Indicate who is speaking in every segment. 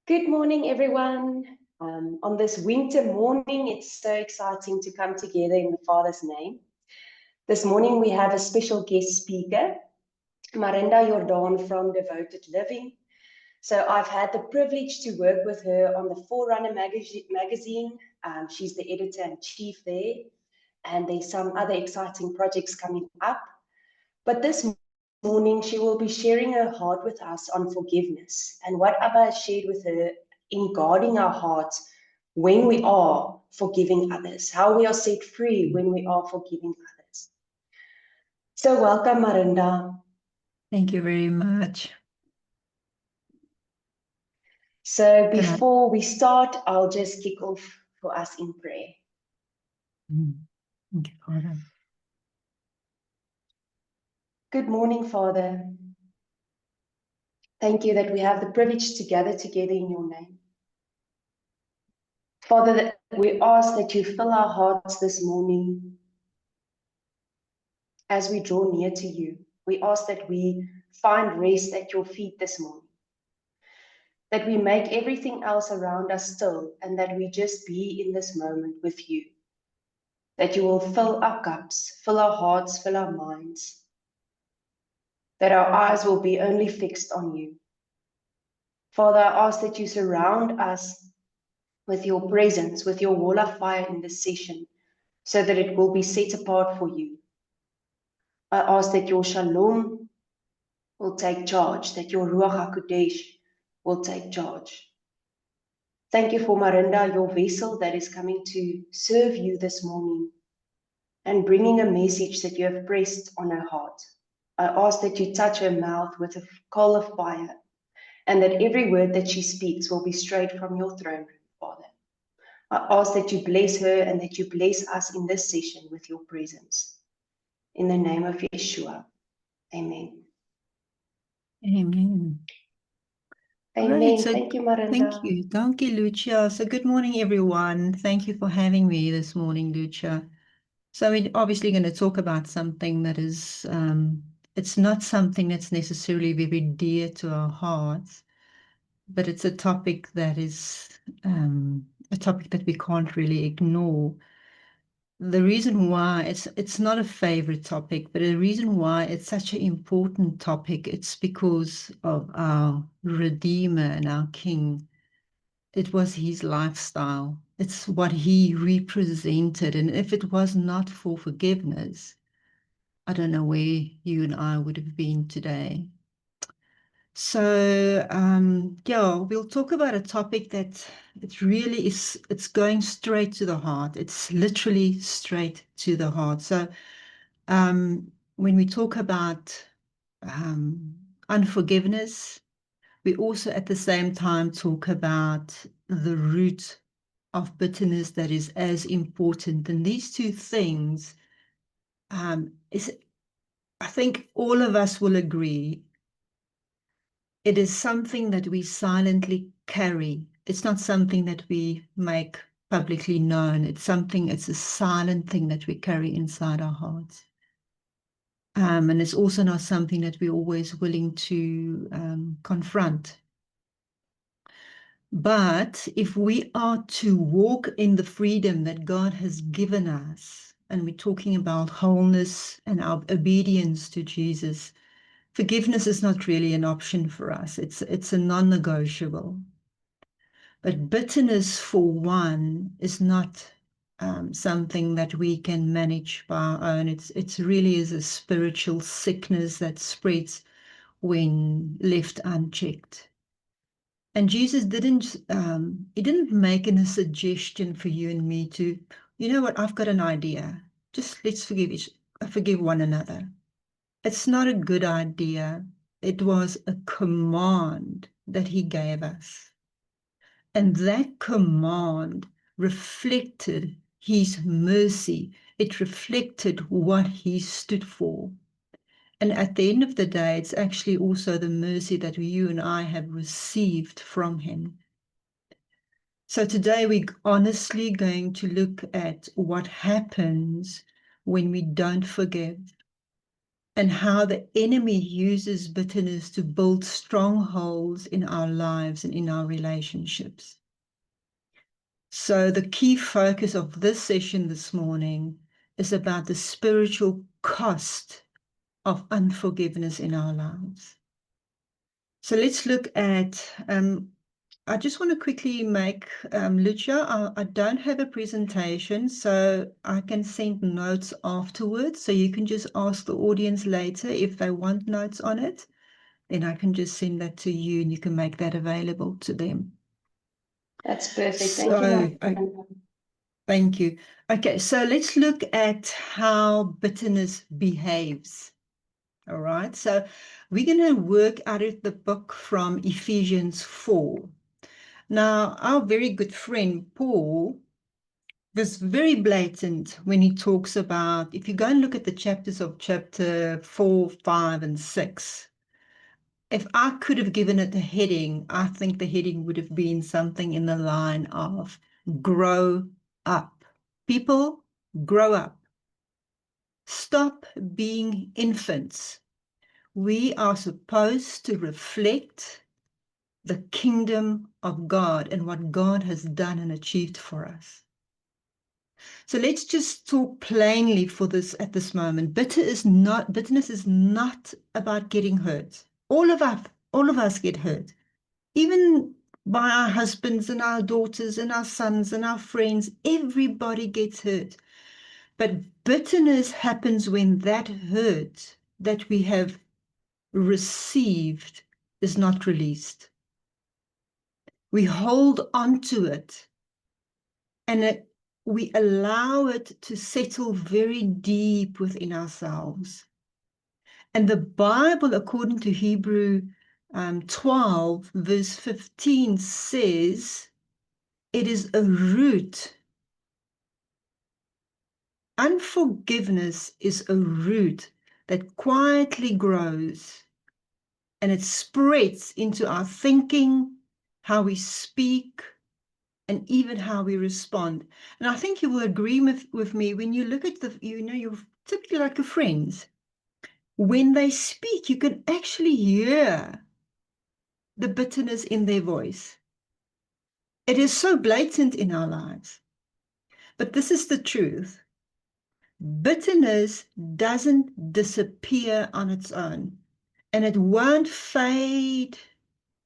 Speaker 1: Good morning, everyone. On this winter morning, it's so exciting to come together in the Father's name. This morning, we have a special guest speaker, Marinda Jordan from Devoted Living. So I've had the privilege to work with her on the Forerunner magazine. She's the editor-in-chief there, and there's some other exciting projects coming up. But this morning, she will be sharing her heart with us on forgiveness and what Abba has shared with her in guarding our hearts when we are forgiving others, how we are set free when we are forgiving others. So welcome, Marinda.
Speaker 2: Thank you very much.
Speaker 1: So before we start, I'll just kick off for us in prayer.
Speaker 2: Thank you, Father.
Speaker 1: Good morning, Father. Thank you that we have the privilege to gather together in your name. Father, we ask that you fill our hearts this morning as we draw near to you. We ask that we find rest at your feet this morning, that we make everything else around us still, and that we just be in this moment with you, that you will fill our cups, fill our hearts, fill our minds, that our eyes will be only fixed on you. Father, I ask that you surround us with your presence, with your wall of fire in this session, so that it will be set apart for you. I ask that your shalom will take charge, that your Ruach HaKodesh will take charge. Thank you for Marinda, your vessel that is coming to serve you this morning and bringing a message that you have pressed on her heart. I ask that you touch her mouth with a coal of fire, and that every word that she speaks will be straight from your throne room, Father. I ask that you bless her and that you bless us in this session with your presence. In the name of Yeshua, amen.
Speaker 2: Amen.
Speaker 1: Amen.
Speaker 2: Right, so
Speaker 1: thank you, Marinda.
Speaker 2: Thank you. Dankie, Lucia. So good morning, everyone. Thank you for having me this morning, Lucia. So we're obviously going to talk about something that is, it's not something that's necessarily very dear to our hearts, but it's a topic that is a topic that we can't really ignore. The reason why it's not a favorite topic, but the reason why it's such an important topic, it's because of our Redeemer and our King. It was his lifestyle. It's what he represented. And if it was not for forgiveness, I don't know where you and I would have been today. So, yeah, we'll talk about a topic that it really is, it's going straight to the heart. It's literally straight to the heart. So, when we talk about unforgiveness, we also at the same time talk about the root of bitterness that is as important. And these two things, I think all of us will agree, it is something that we silently carry. It's not something that we make publicly known. It's a silent thing that we carry inside our hearts. And it's also not something that we're always willing to confront. But if we are to walk in the freedom that God has given us, and we're talking about wholeness and our obedience to Jesus, forgiveness is not really an option for us. It's a non-negotiable. But bitterness, for one, is not something that we can manage by our own. It really is a spiritual sickness that spreads when left unchecked. And Jesus didn't make a suggestion for you and me to, you know what, I've got an idea. Just let's forgive one another. It's not a good idea. It was a command that he gave us. And that command reflected his mercy. It reflected what he stood for. And at the end of the day, it's actually also the mercy that you and I have received from him. So today we're honestly going to look at what happens when we don't forgive. and how the enemy uses bitterness to build strongholds in our lives and in our relationships. So the key focus of this session this morning is about the spiritual cost of unforgiveness in our lives. So let's look at, I just want to quickly make, Lucia, I don't have a presentation, so I can send notes afterwards. So you can just ask the audience later if they want notes on it. Then I can just send that to you and you can make that available to them.
Speaker 1: That's perfect. Thank you.
Speaker 2: Thank you. Okay, so let's look at how bitterness behaves. All right, so we're going to work out of the book from Ephesians 4. Now, our very good friend Paul was very blatant when he talks about, if you go and look at the chapters of chapter 4, 5, and 6, if I could have given it a heading, I think the heading would have been something in the line of grow up. People, grow up. Stop being infants. We are supposed to reflect the kingdom of God and what God has done and achieved for us. So let's just talk plainly for this at this moment. Bitterness is not about getting hurt. All of us get hurt. Even by our husbands and our daughters and our sons and our friends, everybody gets hurt. But bitterness happens when that hurt that we have received is not released. We hold on to it and we allow it to settle very deep within ourselves. And the Bible, according to Hebrew 12, verse 15, says it is a root. Unforgiveness is a root that quietly grows and it spreads into our thinking, how we speak, and even how we respond. And I think you will agree with me when you look at you're typically like your friends. When they speak, you can actually hear the bitterness in their voice. It is so blatant in our lives. But this is the truth. Bitterness doesn't disappear on its own, and it won't fade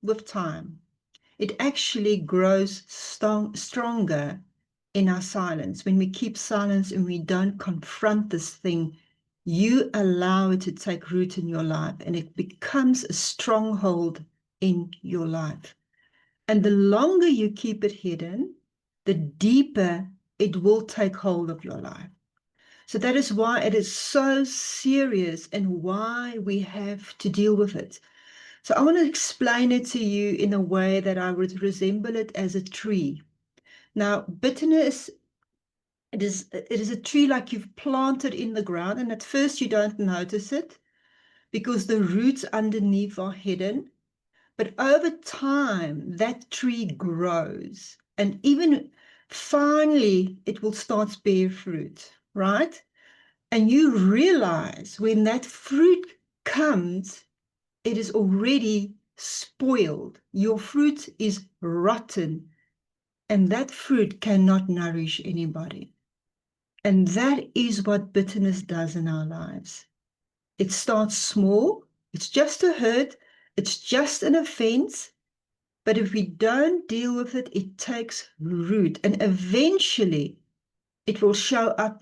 Speaker 2: with time. It actually grows stronger in our silence. When we keep silence and we don't confront this thing, you allow it to take root in your life and it becomes a stronghold in your life. And the longer you keep it hidden, the deeper it will take hold of your life. So that is why it is so serious and why we have to deal with it. So I want to explain it to you in a way that I would resemble it as a tree. Now, bitterness, it is a tree like you've planted in the ground, and at first you don't notice it because the roots underneath are hidden. But over time, that tree grows, and even finally, it will start to bear fruit, right? And you realize when that fruit comes, it is already spoiled. Your fruit is rotten, and that fruit cannot nourish anybody. And that is what bitterness does in our lives. It starts small, it's just a hurt, it's just an offense, but if we don't deal with it, it takes root, and eventually it will show up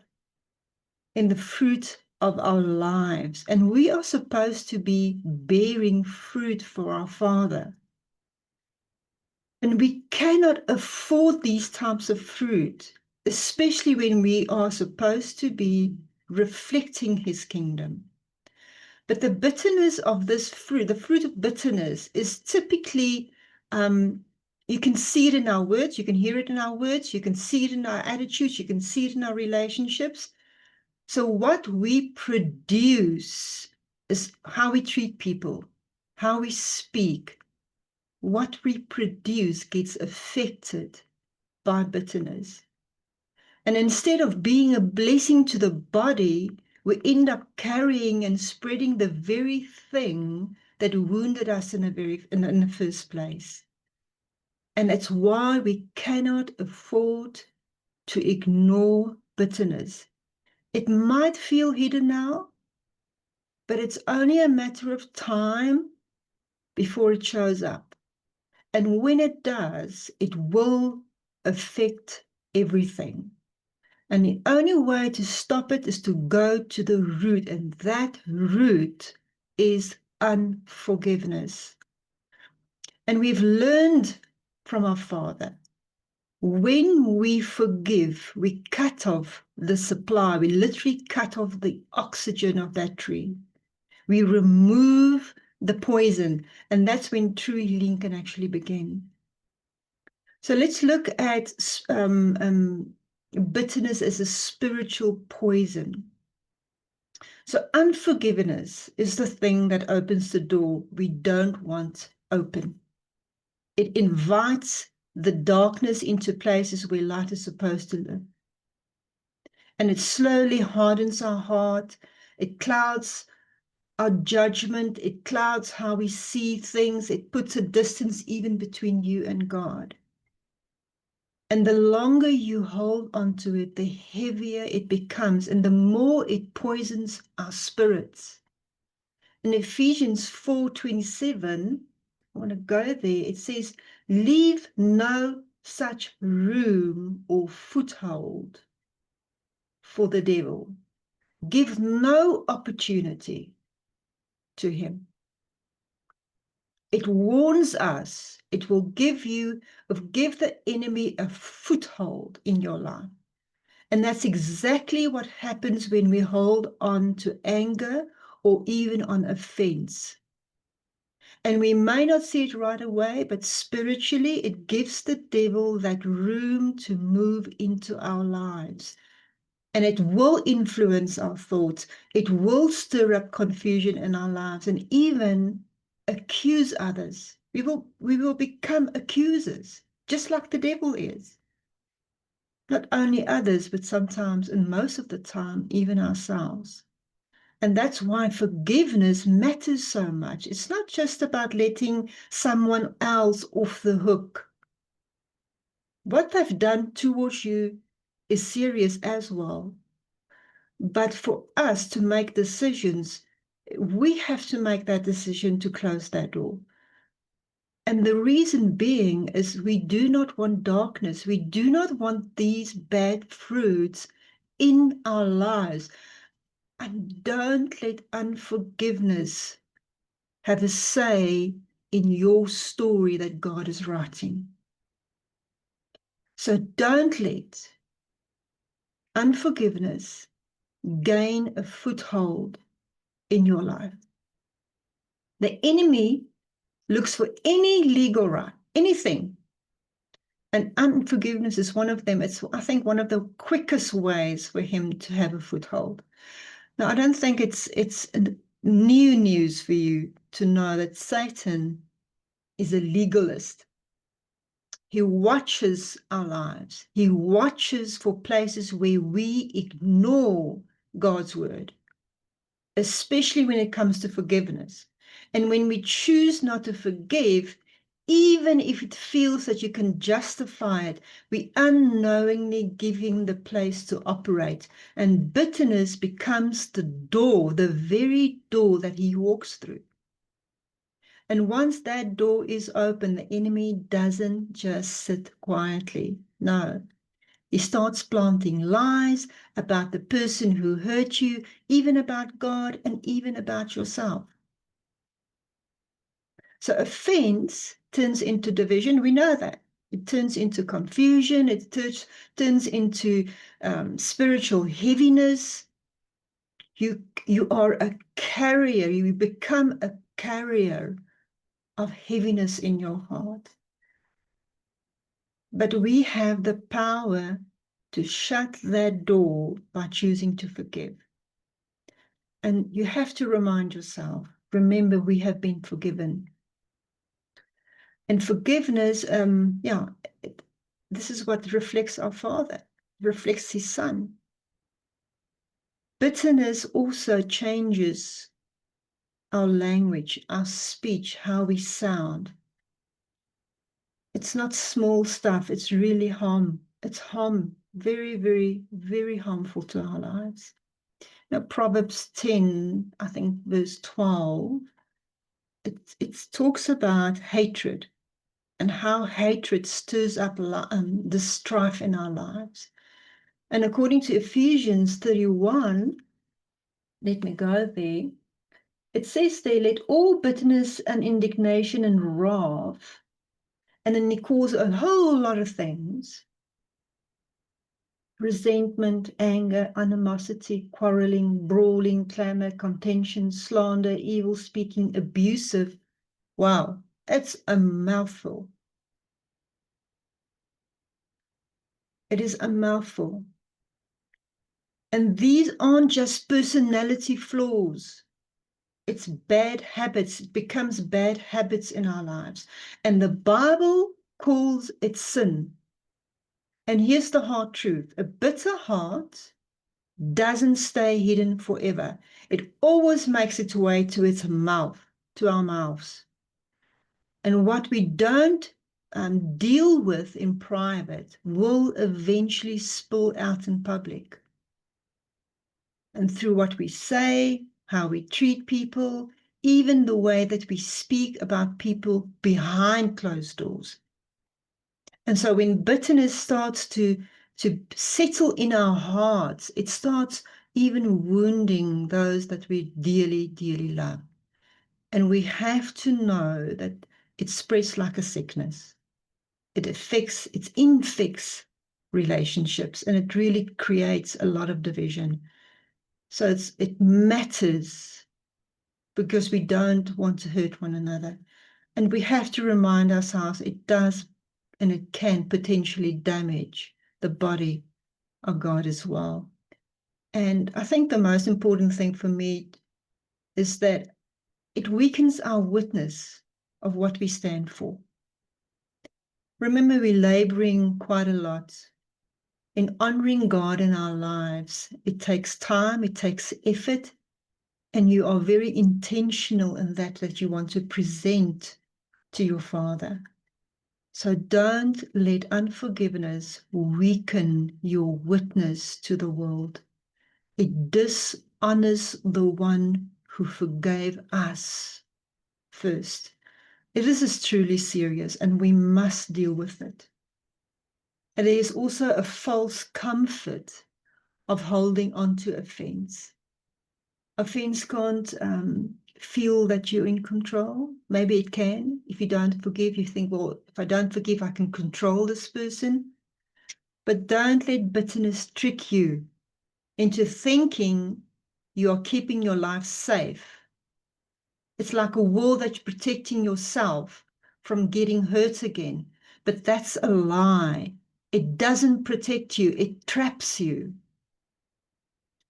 Speaker 2: in the fruit of our lives. And we are supposed to be bearing fruit for our Father. And we cannot afford these types of fruit, especially when we are supposed to be reflecting his kingdom. But the bitterness of this fruit, the fruit of bitterness, is typically, you can see it in our words, you can hear it in our words, you can see it in our attitudes, you can see it in our relationships. So what we produce is how we treat people, how we speak. What we produce gets affected by bitterness. And instead of being a blessing to the body, we end up carrying and spreading the very thing that wounded us in the first place. And it's why we cannot afford to ignore bitterness. It might feel hidden now, but it's only a matter of time before it shows up. And when it does, it will affect everything. And the only way to stop it is to go to the root, and that root is unforgiveness. And we've learned from our Father, when we forgive, we cut off the supply. We literally cut off the oxygen of that tree. We remove the poison, and that's when true healing can actually begin. So let's look at bitterness as a spiritual poison. So unforgiveness is the thing that opens the door we don't want open. It invites the darkness into places where light is supposed to live. And it slowly hardens our heart. It clouds our judgment. It clouds how we see things. It puts a distance even between you and God. And the longer you hold on to it, the heavier it becomes, and the more it poisons our spirits. In Ephesians 4:27, I want to go there, it says, leave no such room or foothold for the devil. Give no opportunity to him. It warns us, it will give the enemy a foothold in your life. And that's exactly what happens when we hold on to anger or even on offense. And we may not see it right away, but spiritually, it gives the devil that room to move into our lives. And it will influence our thoughts. It will stir up confusion in our lives and even accuse others. We will become accusers, just like the devil is. Not only others, but sometimes, and most of the time, even ourselves. And that's why forgiveness matters so much. It's not just about letting someone else off the hook. What they've done towards you is serious as well. But for us to make decisions, we have to make that decision to close that door. And the reason being is we do not want darkness. We do not want these bad fruits in our lives. And don't let unforgiveness have a say in your story that God is writing. So don't let unforgiveness gain a foothold in your life. The enemy looks for any legal right, anything. And unforgiveness is one of them. It's, I think, one of the quickest ways for him to have a foothold. Now, I don't think it's new news for you to know that Satan is a legalist. He watches our lives. He watches for places where we ignore God's word, especially when it comes to forgiveness. And when we choose not to forgive, even if it feels that you can justify it, we unknowingly give him the place to operate. And bitterness becomes the door, the very door that he walks through. And once that door is open, the enemy doesn't just sit quietly. No, he starts planting lies about the person who hurt you, even about God and even about yourself. So offense turns into division. We know that. It turns into confusion. It turns into spiritual heaviness. You are a carrier. You become a carrier of heaviness in your heart. But we have the power to shut that door by choosing to forgive. And you have to remind yourself, remember, we have been forgiven. And forgiveness, this is what reflects our Father, reflects his Son. bitterness also changes our language, our speech, how we sound. It's not small stuff. It's really harm. It's harm, very, very, very harmful to our lives. Now, Proverbs 10, I think verse 12, it talks about hatred and how hatred stirs up the strife in our lives. And according to Ephesians 31, let me go there. It says there, let all bitterness and indignation and wrath, and then he calls a whole lot of things: resentment, anger, animosity, quarreling, brawling, clamor, contention, slander, evil speaking, abusive. Wow, it's a mouthful. It is a mouthful. And these aren't just personality flaws. It's bad habits. It becomes bad habits in our lives. And the Bible calls it sin. And here's the hard truth. A bitter heart doesn't stay hidden forever. It always makes its way to its mouth, to our mouths. And what we don't deal with in private will eventually spill out in public. And through what we say, how we treat people, even the way that we speak about people behind closed doors. And so when bitterness starts to settle in our hearts, it starts even wounding those that we dearly, dearly love. And we have to know that it spreads like a sickness. It infects relationships, and it really creates a lot of division. So it matters because we don't want to hurt one another. And we have to remind ourselves it does and it can potentially damage the body of God as well. And I think the most important thing for me is that it weakens our witness of what we stand for. Remember, we're laboring quite a lot in honoring God in our lives. It takes time, it takes effort, and you are very intentional in that you want to present to your Father. So don't let unforgiveness weaken your witness to the world. It dishonors the one who forgave us first. This is truly serious, and we must deal with it. And there is also a false comfort of holding on to offense. Offense can't feel that you're in control. Maybe it can. If you don't forgive, you think, well, if I don't forgive, I can control this person. But don't let bitterness trick you into thinking you are keeping your life safe. It's like a wall that's protecting yourself from getting hurt again. But that's a lie. It doesn't protect you. It traps you.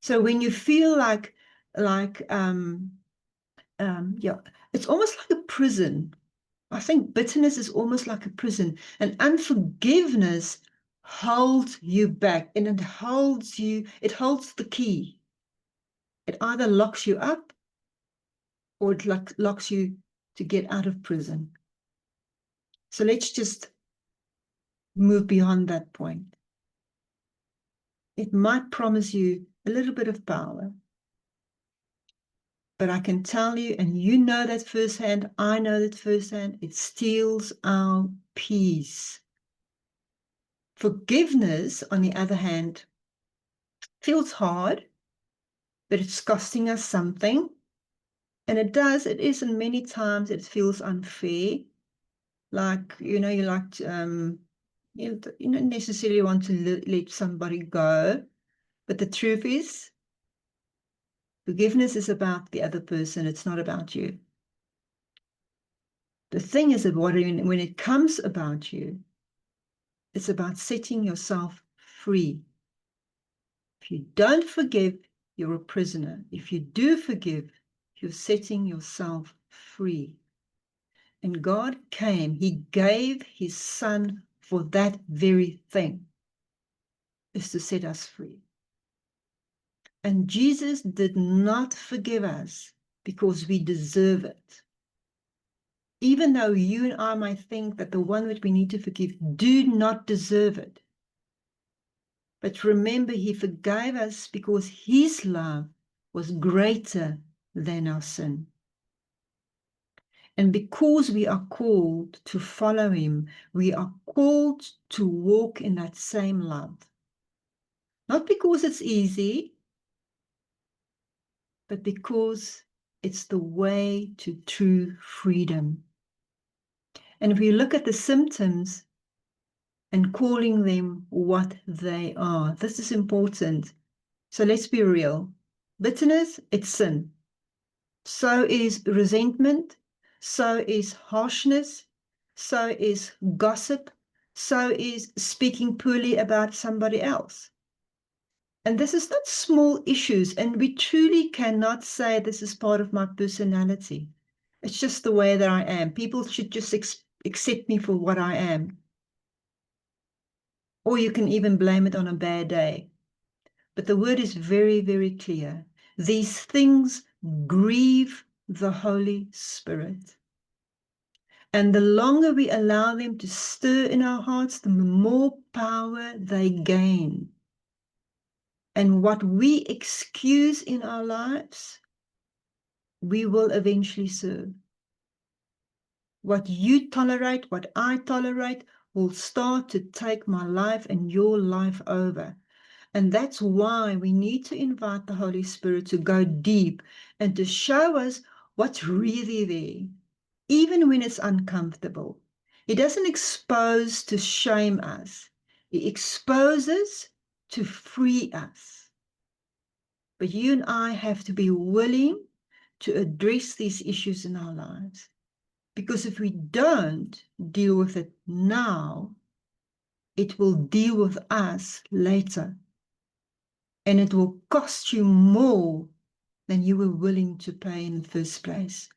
Speaker 2: So when you feel like it's almost like a prison. I think bitterness is almost like a prison, and unforgiveness holds you back, and it holds the key. It either locks you up or it locks you to get out of prison. So let's just move beyond that point. It might promise you a little bit of power, but I can tell you, and you know that firsthand, I know that firsthand, it steals our peace. Forgiveness, on the other hand, feels hard, but it's costing us something. And it is, and many times it feels unfair. Like, you don't necessarily want to let somebody go. But the truth is, forgiveness is about the other person. It's not about you. The thing is that when it comes about you, it's about setting yourself free. If you don't forgive, you're a prisoner. If you do forgive, you're setting yourself free. And God came, he gave his son for that very thing, is to set us free. And Jesus did not forgive us because we deserve it. Even though you and I might think that the one that we need to forgive do not deserve it. But remember, he forgave us because his love was greater than our sin. And because we are called to follow him, we are called to walk in that same love. Not because it's easy, but because it's the way to true freedom. And if we look at the symptoms and calling them what they are, this is important. So let's be real. Bitterness, it's sin. So is resentment. So is harshness. So is gossip. So is speaking poorly about somebody else. And this is not small issues, and we truly cannot say this is part of my personality. It's just the way that I am. People should just accept me for what I am. Or you can even blame it on a bad day. But the word is very, very clear. These things grieve the Holy Spirit. And the longer we allow them to stir in our hearts, the more power they gain. And what we excuse in our lives, we will eventually serve. What you tolerate, what I tolerate, will start to take my life and your life over. And that's why we need to invite the Holy Spirit to go deep and to show us what's really there, even when it's uncomfortable. He doesn't expose to shame us. He exposes to free us. But you and I have to be willing to address these issues in our lives. Because if we don't deal with it now, it will deal with us later. And it will cost you more than you were willing to pay in the first place.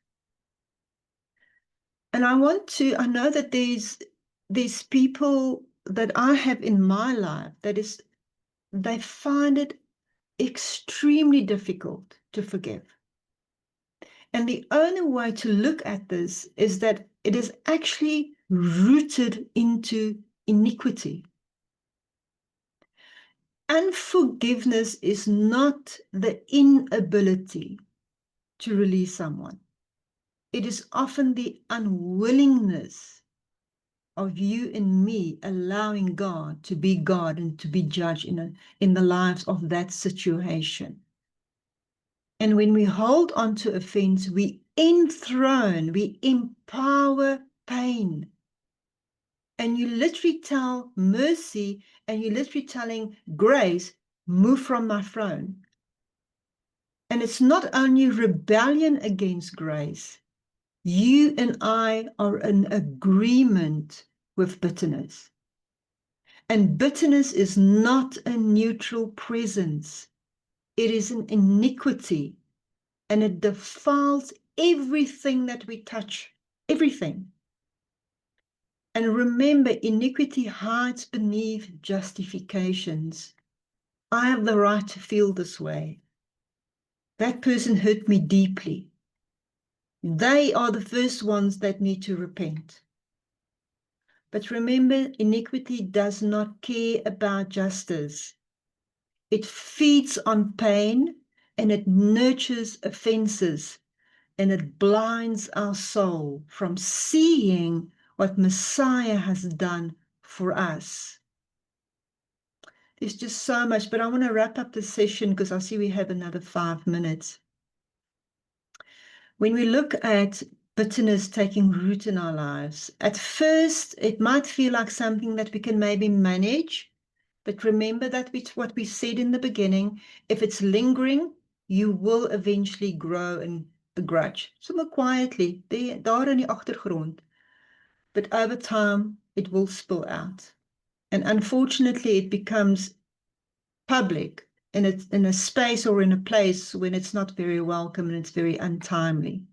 Speaker 2: And I know that there's people that I have in my life they find it extremely difficult to forgive. And the only way to look at this is that it is actually rooted into iniquity. Unforgiveness is not the inability to release someone. It is often the unwillingness of you and me allowing God to be God and to be judge in the lives of that situation. And when we hold on to offense, we enthrone, we empower pain. And you literally tell mercy and you're literally telling grace, move from my throne. And it's not only rebellion against grace. You and I are in agreement with bitterness. And bitterness is not a neutral presence. It is an iniquity. And it defiles everything that we touch. Everything. And remember, iniquity hides beneath justifications. I have the right to feel this way. That person hurt me deeply. They are the first ones that need to repent. But remember, iniquity does not care about justice. It feeds on pain and it nurtures offenses and it blinds our soul from seeing what Messiah has done for us. There's just so much, but I want to wrap up the session because I see we have another 5 minutes. When we look at bitterness taking root in our lives, at first it might feel like something that we can maybe manage, but remember that what we said in the beginning, if it's lingering, you will eventually grow in a grudge. Somewhat quietly, daar in die agtergrond. But over time, it will spill out. And unfortunately, it becomes public and it's in a space or in a place when it's not very welcome and it's very untimely.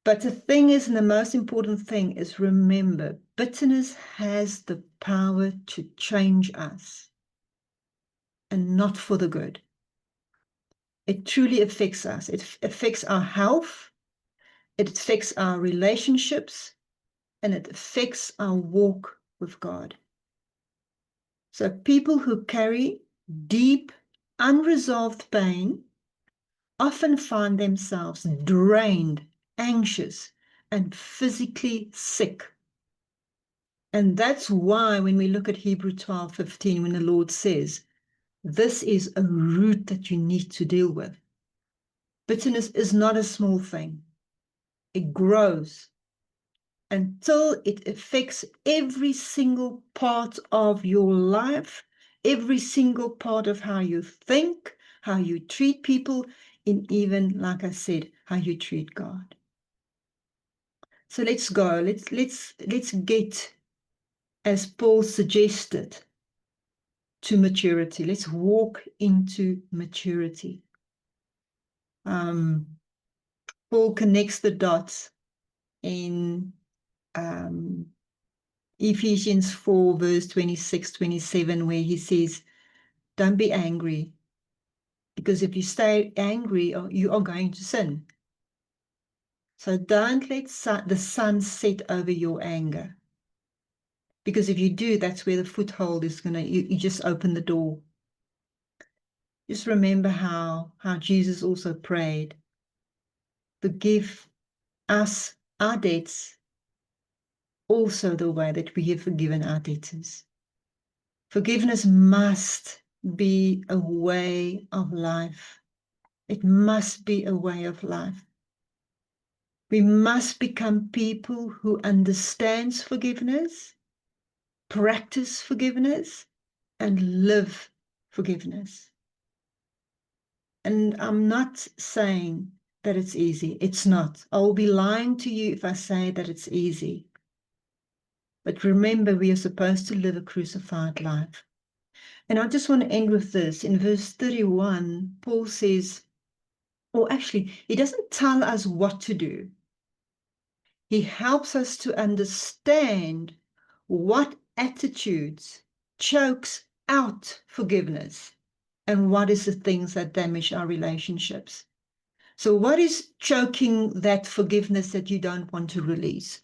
Speaker 2: But the thing is, and the most important thing is, remember, bitterness has the power to change us and not for the good. It truly affects us. It affects our health. It affects our relationships, and it affects our walk with God. So people who carry deep, unresolved pain often find themselves drained, anxious, and physically sick. And that's why when we look at Hebrew 12:15, when the Lord says, this is a root that you need to deal with. Bitterness is not a small thing. It grows until it affects every single part of your life, every single part of how you think, how you treat people, and even, like I said, how you treat God. So let's go. Let's get, as Paul suggested, to maturity. Let's walk into maturity. Paul connects the dots in Ephesians 4, verse 26, 27, where he says, don't be angry, because if you stay angry, you are going to sin. So don't let the sun set over your anger. Because if you do, that's where the foothold is going to, you just open the door. Just remember how Jesus also prayed, forgive us our debts, also the way that we have forgiven our debtors. Forgiveness must be a way of life. It must be a way of life. We must become people who understands forgiveness, practice forgiveness, and live forgiveness. And I'm not saying that it's easy. It's not. I will be lying to you if I say that it's easy. But remember, we are supposed to live a crucified life. And I just want to end with this. In verse 31, Paul says, or actually, he doesn't tell us what to do. He helps us to understand what attitudes chokes out forgiveness and what is the things that damage our relationships. So what is choking that forgiveness that you don't want to release?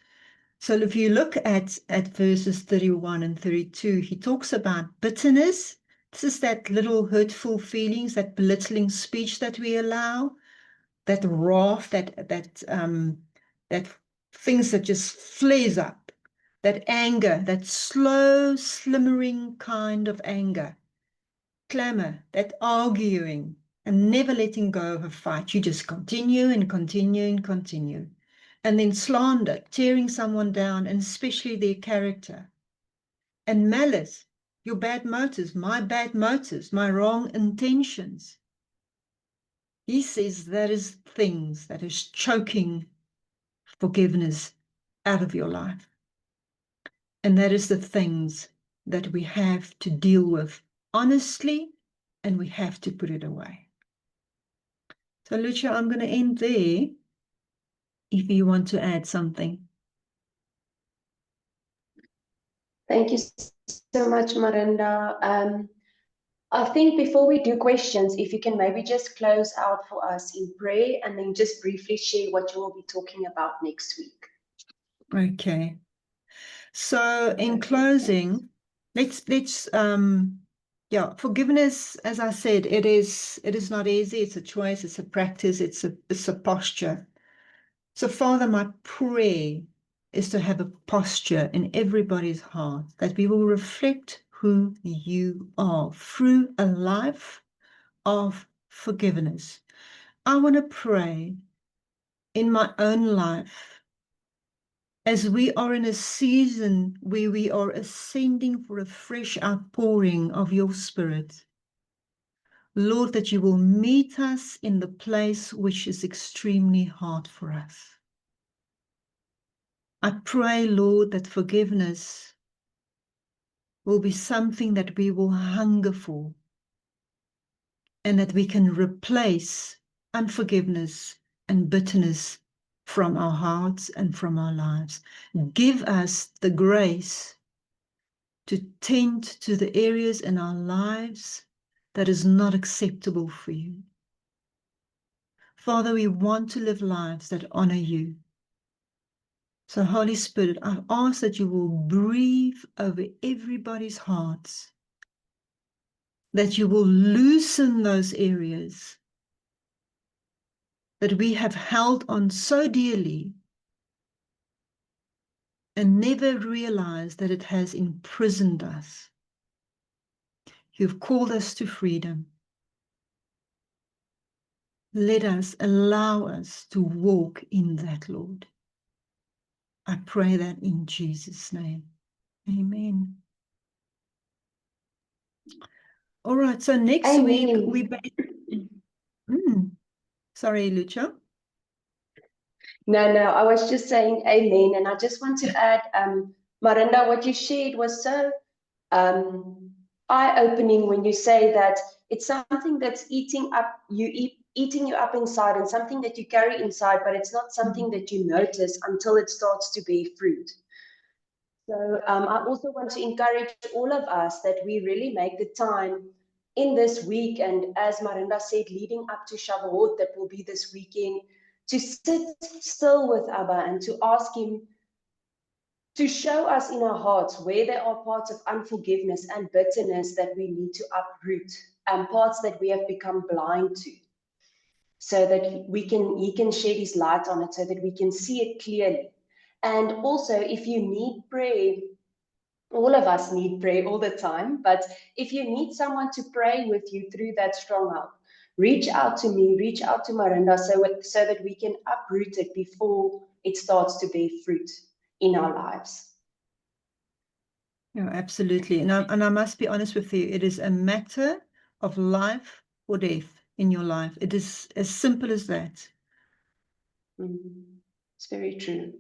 Speaker 2: So if you look at verses 31 and 32, he talks about bitterness. This is that little hurtful feelings, that belittling speech that we allow, that wrath, that things that just flares up, that anger, that slow, slimmering kind of anger, clamor, that arguing, and never letting go of a fight. You just continue and continue and continue. And then slander, tearing someone down, and especially their character. And malice, your bad motives, my wrong intentions. He says that is things that is choking forgiveness out of your life. And that is the things that we have to deal with honestly, and we have to put it away. So Lucia, I'm going to end there if you want to add something.
Speaker 1: Thank you so much, Marinda. I think before we do questions, if you can maybe just close out for us in prayer and then just briefly share what you will be talking about next week.
Speaker 2: Okay. So in closing, let's forgiveness, as I said, it is not easy. It's a choice, it's a practice, it's a posture. So Father, my prayer is to have a posture in everybody's heart that we will reflect who you are through a life of forgiveness. I want to pray in my own life, as we are in a season where we are ascending for a fresh outpouring of your Spirit, Lord, that you will meet us in the place which is extremely hard for us. I pray, Lord, that forgiveness will be something that we will hunger for, and that we can replace unforgiveness and bitterness from our hearts and from our lives. Give us the grace to tend to the areas in our lives that is not acceptable for you. Father, we want to live lives that honor you. So Holy Spirit, I ask that you will breathe over everybody's hearts, that you will loosen those areas that we have held on so dearly and never realized that it has imprisoned us. You've called us to freedom. Let us, allow us to walk in that, Lord. I pray that in Jesus' name. Amen. All right, so next week we... Sorry, Lucia.
Speaker 1: No, I was just saying amen. And I just want to add, Marinda, what you shared was so eye-opening when you say that it's something that's eating you up inside, and something that you carry inside, but it's not something that you notice until it starts to bear fruit. So I also want to encourage all of us that we really make the time in this week, and as Marinda said, leading up to Shavuot, that will be this weekend, to sit still with Abba and to ask him to show us in our hearts where there are parts of unforgiveness and bitterness that we need to uproot, and parts that we have become blind to, so that he can shed his light on it, so that we can see it clearly. And also, if you need prayer, all of us need prayer all the time, but if you need someone to pray with you through that stronghold, reach out to me, reach out to Marinda, so that we can uproot it before it starts to bear fruit in our lives.
Speaker 2: Yeah, absolutely. And I must be honest with you, it is a matter of life or death in your life. It is as simple as that.
Speaker 1: It's very true.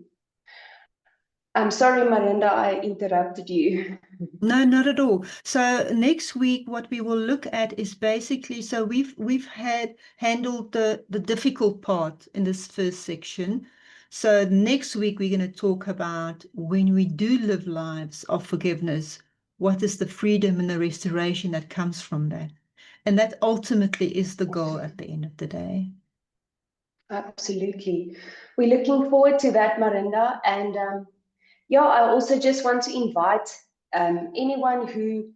Speaker 1: I'm sorry, Marinda, I interrupted you.
Speaker 2: No, not at all. So next week, what we will look at is basically, so we've handled the difficult part in this first section. So next week, we're going to talk about when we do live lives of forgiveness, what is the freedom and the restoration that comes from that? And that ultimately is the goal at the end of the day.
Speaker 1: Absolutely. We're looking forward to that, Marinda. And yeah, I also just want to invite anyone who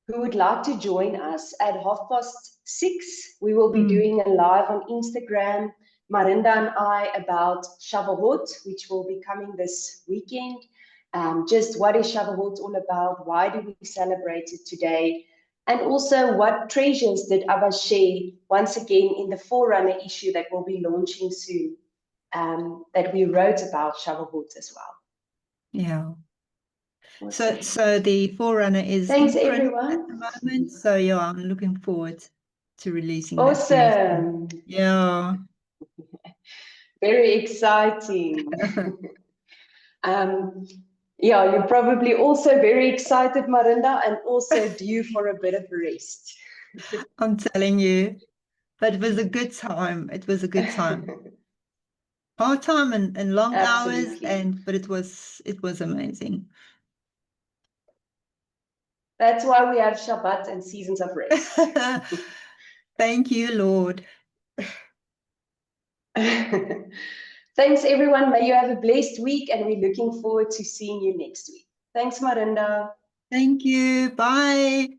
Speaker 1: would like to join us at 6:30. We will be doing a live on Instagram, Marinda and I, about Shavuot, which will be coming this weekend. Just what is Shavuot all about? Why do we celebrate it today? And also, what treasures did Abba share once again in the Forerunner issue that will be launching soon, that we wrote about Shavuot as well.
Speaker 2: Yeah.
Speaker 1: Awesome.
Speaker 2: So the Forerunner is
Speaker 1: Thanks,
Speaker 2: in print
Speaker 1: everyone.
Speaker 2: at the moment. So yeah, I'm looking forward to releasing
Speaker 1: awesome.
Speaker 2: that. Yeah.
Speaker 1: Very exciting. Yeah, you're probably also very excited, Marinda, and also due for a bit of rest.
Speaker 2: I'm telling you, but it was a good time. It was a good time. Hard time and long
Speaker 1: Absolutely.
Speaker 2: hours, but it was amazing.
Speaker 1: That's why we have Shabbat and seasons of rest.
Speaker 2: Thank you, Lord.
Speaker 1: Thanks, everyone. May you have a blessed week, and we're looking forward to seeing you next week. Thanks, Marinda.
Speaker 2: Thank you. Bye.